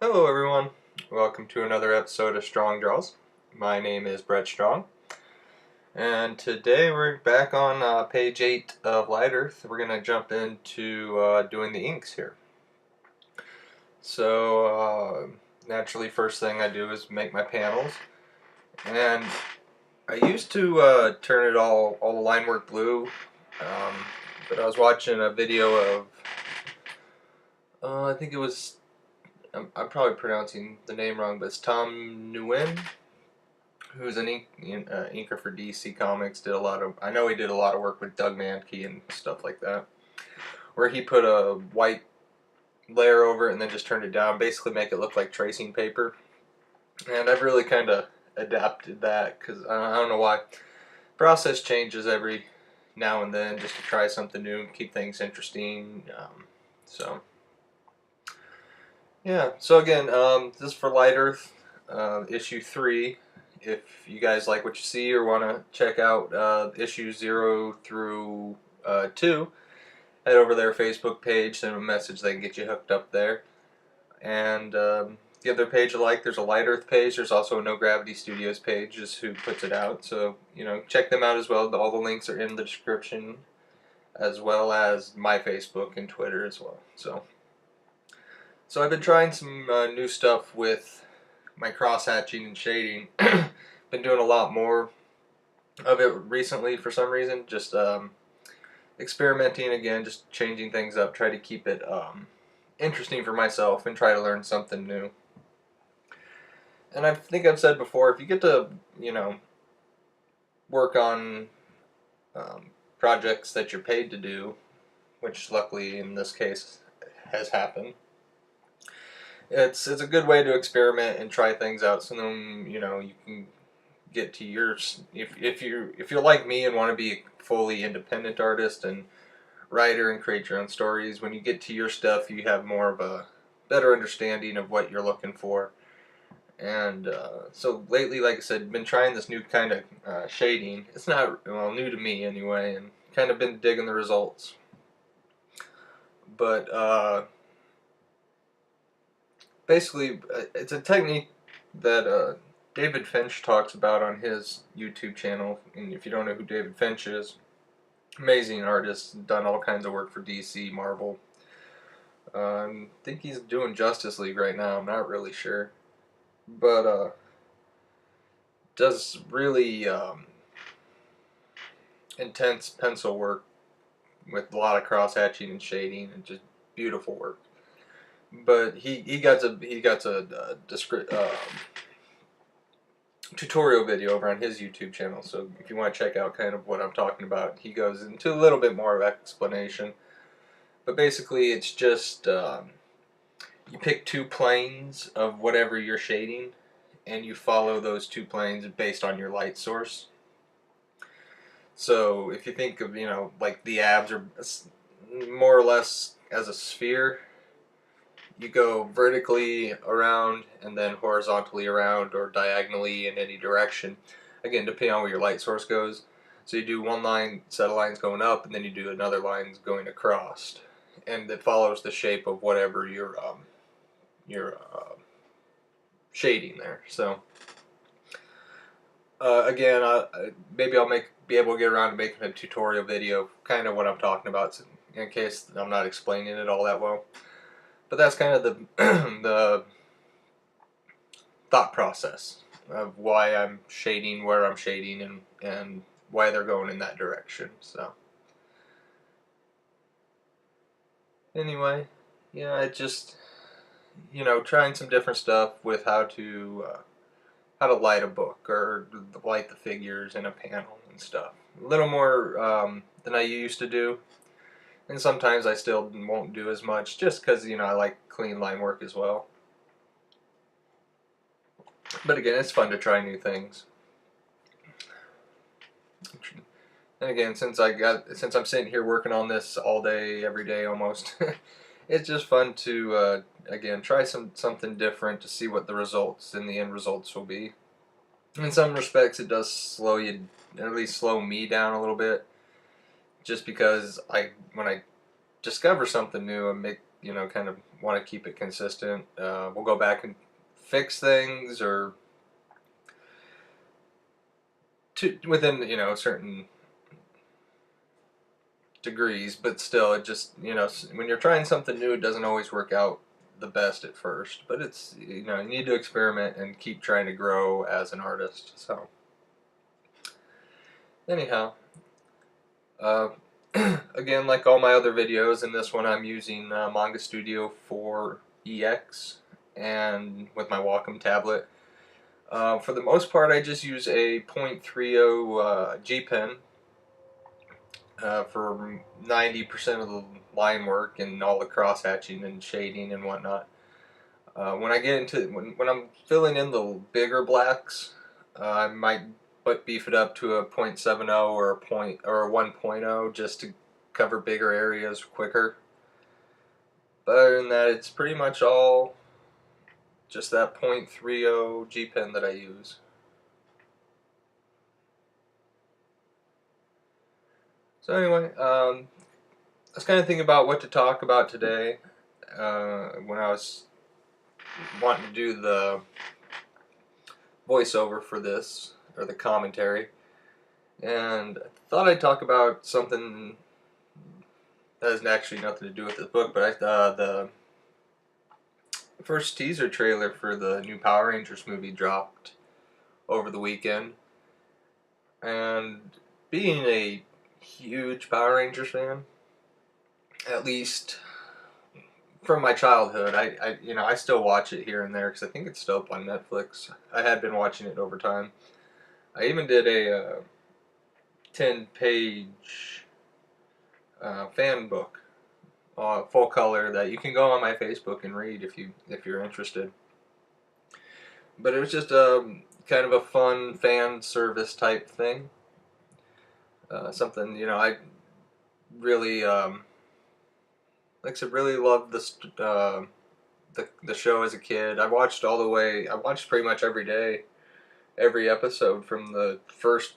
Hello everyone, welcome to another episode of Strong Draws. My name is Brett Strong, and today we're back on page 8 of Light Earth. We're going to jump into doing the inks here. So naturally, first thing I do is make my panels, and I used to turn it all the line work blue, but I was watching a video of, I think it was, I'm probably pronouncing the name wrong, but it's Tom Nguyen, who's an inker for DC Comics. I know he did a lot of work with Doug Mankey and stuff like that, where he put a white layer over it and then just turned it down, basically make it look like tracing paper. And I've really kind of adapted that because I don't know why. Process changes every now and then just to try something new and keep things interesting. So yeah, so again, this is for Light Earth, issue 3. If you guys like what you see or want to check out issues 0 through 2, head over to their Facebook page, send them a message, they can get you hooked up there. And the other page I like, there's a Light Earth page, there's also a No Gravity Studios page, is who puts it out. So, check them out as well. All the links are in the description, as well as my Facebook and Twitter as well. So I've been trying some new stuff with my cross-hatching and shading. Been doing a lot more of it recently for some reason. Just experimenting again, just changing things up. Try to keep it interesting for myself and try to learn something new. And I think I've said before, if you get to, work on projects that you're paid to do, which luckily in this case has happened, it's a good way to experiment and try things out. So then you can get to yours. If you're like me and want to be a fully independent artist and writer and create your own stories, when you get to your stuff, you have more of a better understanding of what you're looking for. And so lately, like I said, been trying this new kind of shading. It's not new to me anyway, and kind of been digging the results. But basically, it's a technique that David Finch talks about on his YouTube channel. And if you don't know who David Finch is, amazing artist, done all kinds of work for DC, Marvel. I think he's doing Justice League right now, I'm not really sure. But does really intense pencil work with a lot of cross hatching and shading and just beautiful work. But he got a tutorial video over on his YouTube channel, so if you want to check out kind of what I'm talking about, he goes into a little bit more of explanation. But basically it's just you pick 2 planes of whatever you're shading and you follow those 2 planes based on your light source. So if you think of, like the abs are more or less as a sphere, you go vertically around and then horizontally around or diagonally in any direction. Again, depending on where your light source goes. So you do one set of lines going up and then you do another line going across. And it follows the shape of whatever you're shading there. So again, maybe I'll be able to get around to making a tutorial video, kind of what I'm talking about, in case I'm not explaining it all that well. But that's kind of the the thought process of why I'm shading where I'm shading and why they're going in that direction. So anyway, yeah, I just trying some different stuff with how to light a book or light the figures in a panel and stuff. A little more than I used to do. And sometimes I still won't do as much just because, I like clean line work as well. But again, it's fun to try new things. And again, since I'm sitting here working on this all day, every day almost, it's just fun to, again, try something different to see what the end results will be. In some respects, it does slow you, at least slow me down a little bit. Just because when I discover something new, you know, kind of want to keep it consistent. We'll go back and fix things or within, you know, certain degrees, but still, it just, you know, when you're trying something new, it doesn't always work out the best at first, but it's, you know, you need to experiment and keep trying to grow as an artist. So anyhow, uh, again, like all my other videos, in this one I'm using Manga Studio 4EX and with my Wacom tablet. For the most part, I just use a 0.30 G pen for 90% of the line work and all the cross hatching and shading and whatnot. When I get into when I'm filling in the bigger blacks, I might beef it up to a 0.70 or a 1.0 just to cover bigger areas quicker. But other than that, it's pretty much all just that 0.30 G pen that I use. So anyway, I was kind of thinking about what to talk about today when I was wanting to do the voiceover for this, or the commentary, and I thought I'd talk about something that has actually nothing to do with this book, but the first teaser trailer for the new Power Rangers movie dropped over the weekend, and being a huge Power Rangers fan, at least from my childhood, I still watch it here and there because I think it's still up on Netflix. I had been watching it over time. I even did a 10-page fan book, full color, that you can go on my Facebook and read if you're interested. But it was just kind of a fun fan service type thing. Something, you know, I really like I said, really loved this the show as a kid. I watched all the way. I watched pretty much every day, every episode from the first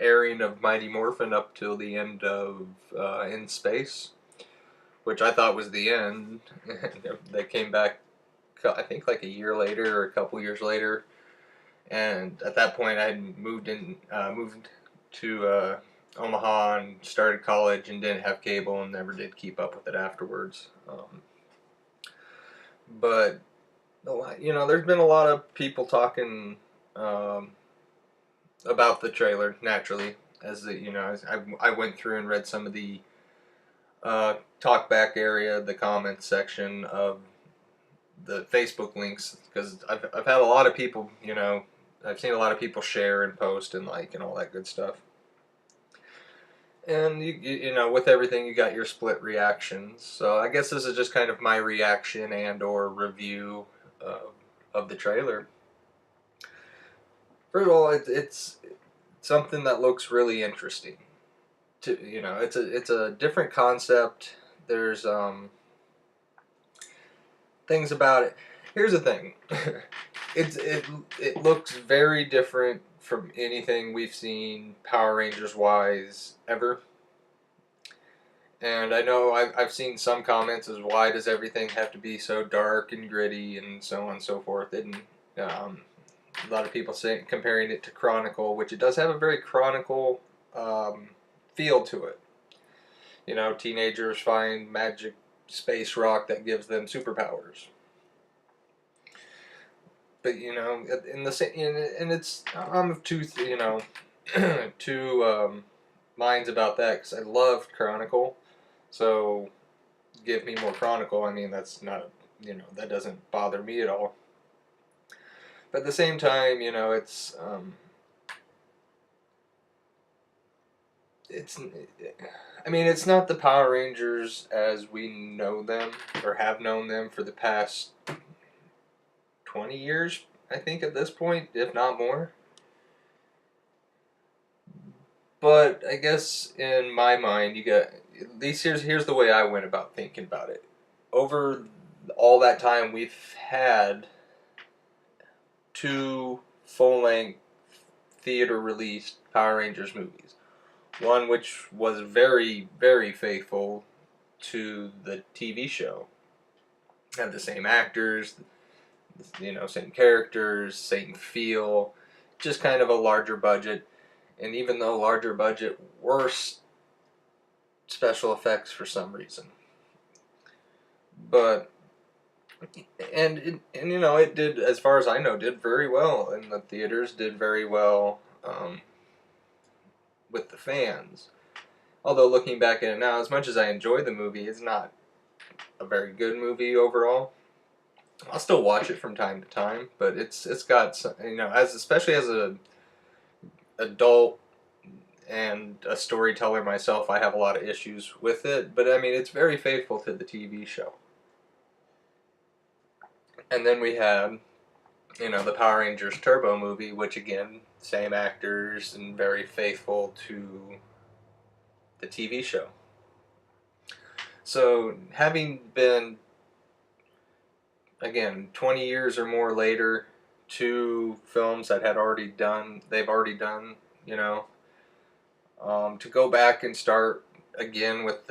airing of Mighty Morphin up till the end of In Space, which I thought was the end. They came back, I think, like a year later or a couple years later, and at that point I had moved to Omaha and started college and didn't have cable and never did keep up with it afterwards. But you know, there's been a lot of people talking about the trailer, naturally, as you know, as I went through and read some of the talkback area, the comments section of the Facebook links, because I've had a lot of people, you know, I've seen a lot of people share and post and like and all that good stuff. And you know, with everything, you got your split reactions. So I guess this is just kind of my reaction and or review of the trailer. First of all, it's something that looks really interesting. You know, it's a different concept. There's things about it. Here's the thing. It looks very different from anything we've seen Power Rangers wise ever. And I know I've seen some comments as, why does everything have to be so dark and gritty and so on and so forth. And a lot of people comparing it to Chronicle, which it does have a very Chronicle feel to it. You know, teenagers find magic space rock that gives them superpowers. But you know, in the same, and it's, I'm of two, you know, two minds about that, because I loved Chronicle. So give me more Chronicle. I mean, that's not, you know, that doesn't bother me at all. But at the same time, you know, it's I mean, it's not the Power Rangers as we know them or have known them for the past 20 years, I think, at this point, if not more. But I guess in my mind, you got, at least here's the way I went about thinking about it. Over all that time, we've had two full-length theater-released Power Rangers movies. One which was very, very faithful to the TV show, Have the same actors, you know, same characters, same feel, just kind of a larger budget. And even though larger budget, worse special effects for some reason. But and you know, it did, as far as I know, did very well in the theaters. Did very well with the fans. Although looking back at it now, as much as I enjoy the movie, it's not a very good movie overall. I'll still watch it from time to time, but it's got some, you know, as especially as a adult and a storyteller myself, I have a lot of issues with it. But I mean, it's very faithful to the TV show. And then we had, you know, the Power Rangers Turbo movie, which again, same actors and very faithful to the TV show. So having been, again, 20 years or more later, two films that they've already done, you know, to go back and start again with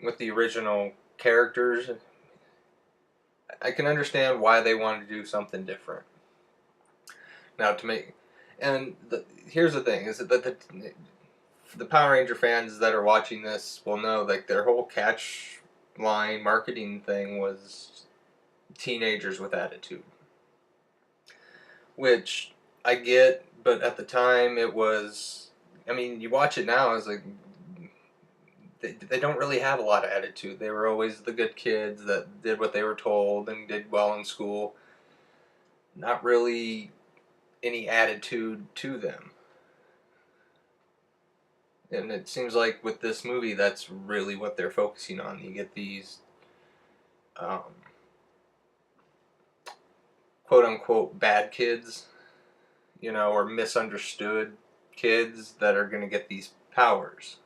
with the original characters, I can understand why they wanted to do something different. Now here's the thing, is that the Power Ranger fans that are watching this will know, like, their whole catch line marketing thing was teenagers with attitude. Which I get, but at the time it was, I mean, you watch it now, it's like, they don't really have a lot of attitude. They were always the good kids that did what they were told and did well in school. Not really any attitude to them. And it seems like with this movie, that's really what they're focusing on. You get these um, quote unquote bad kids, you know, or misunderstood kids that are going to get these powers.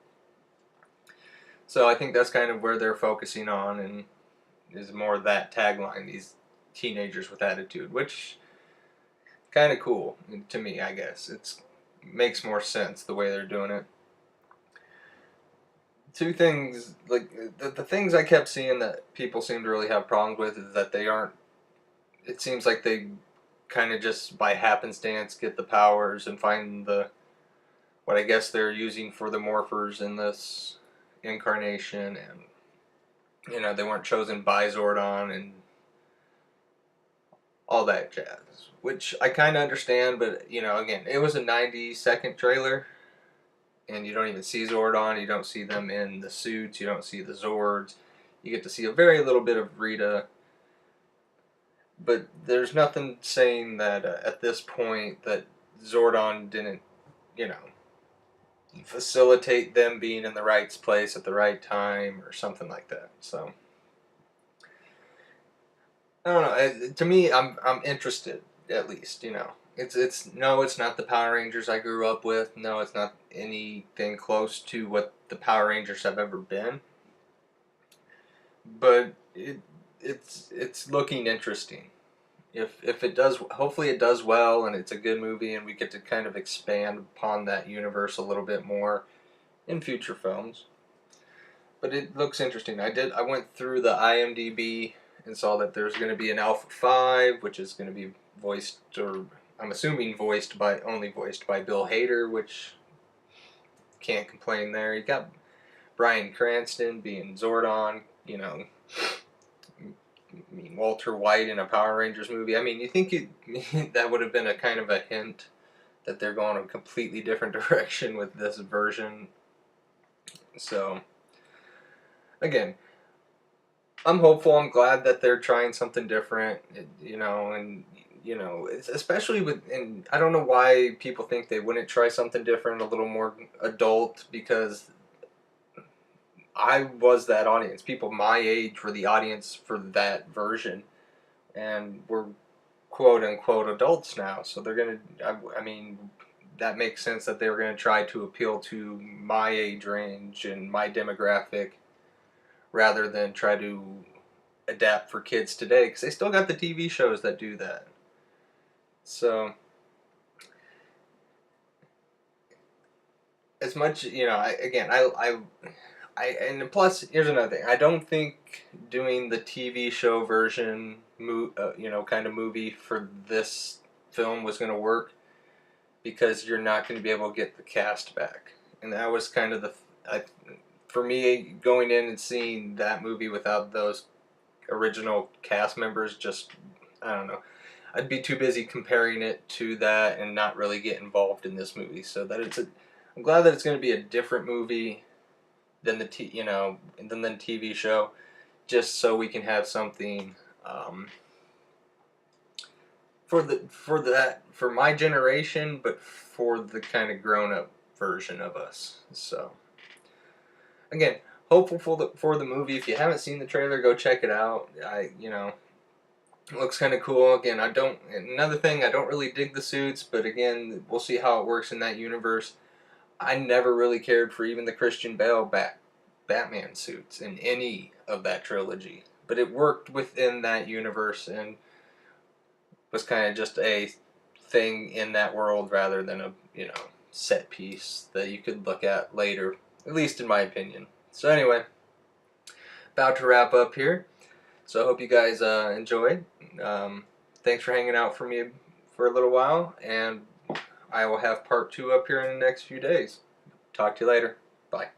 So I think that's kind of where they're focusing on, and is more that tagline, these teenagers with attitude, which kind of cool to me, I guess. It makes more sense the way they're doing it. Two things, like the things I kept seeing that people seem to really have problems with, is that they aren't, it seems like they kind of just by happenstance get the powers and find what I guess they're using for the morphers in this incarnation, and you know, they weren't chosen by Zordon and all that jazz, which I kind of understand. But you know, again, it was a 90-second trailer, and you don't even see Zordon, you don't see them in the suits, you don't see the Zords, you get to see a very little bit of Rita, but there's nothing saying that at this point that Zordon didn't, you know, facilitate them being in the right place at the right time or something like that. So I don't know. To me, I'm interested, at least. You know, it's no, it's not the Power Rangers I grew up with. No, it's not anything close to what the Power Rangers have ever been. But it's looking interesting. If it does, hopefully it does well, and it's a good movie, and we get to kind of expand upon that universe a little bit more in future films. But it looks interesting. I went through the IMDb and saw that there's going to be an Alpha 5, which is going to be voiced, or I'm assuming only voiced by Bill Hader, which can't complain there. You got Bryan Cranston being Zordon, you know, I mean, Walter White in a Power Rangers movie. I mean, you think that would have been a kind of a hint that they're going a completely different direction with this version. So, again, I'm hopeful. I'm glad that they're trying something different, you know, and you know, especially and I don't know why people think they wouldn't try something different, a little more adult, because I was that audience. People my age were the audience for that version, and we're quote unquote adults now. So they're gonna. I mean, that makes sense that they were gonna try to appeal to my age range and my demographic, rather than try to adapt for kids today, because they still got the TV shows that do that. So, as much, you know, and plus, here's another thing. I don't think doing the TV show version, kind of movie for this film was going to work because you're not going to be able to get the cast back, and that was kind of for me going in and seeing that movie without those original cast members. Just I don't know. I'd be too busy comparing it to that and not really get involved in this movie. So that I'm glad that it's going to be a different movie than the TV show, just so we can have something for my generation, but for the kind of grown up version of us. So again, hopeful for the movie. If you haven't seen the trailer, go check it out. It looks kind of cool. Again, another thing, I don't really dig the suits, but again, we'll see how it works in that universe. I never really cared for even the Christian Bale Batman suits in any of that trilogy, but it worked within that universe and was kind of just a thing in that world rather than a set piece that you could look at later, at least in my opinion. So anyway, about to wrap up here. So I hope you guys enjoyed. Thanks for hanging out for me for a little while, and I will have part 2 up here in the next few days. Talk to you later. Bye.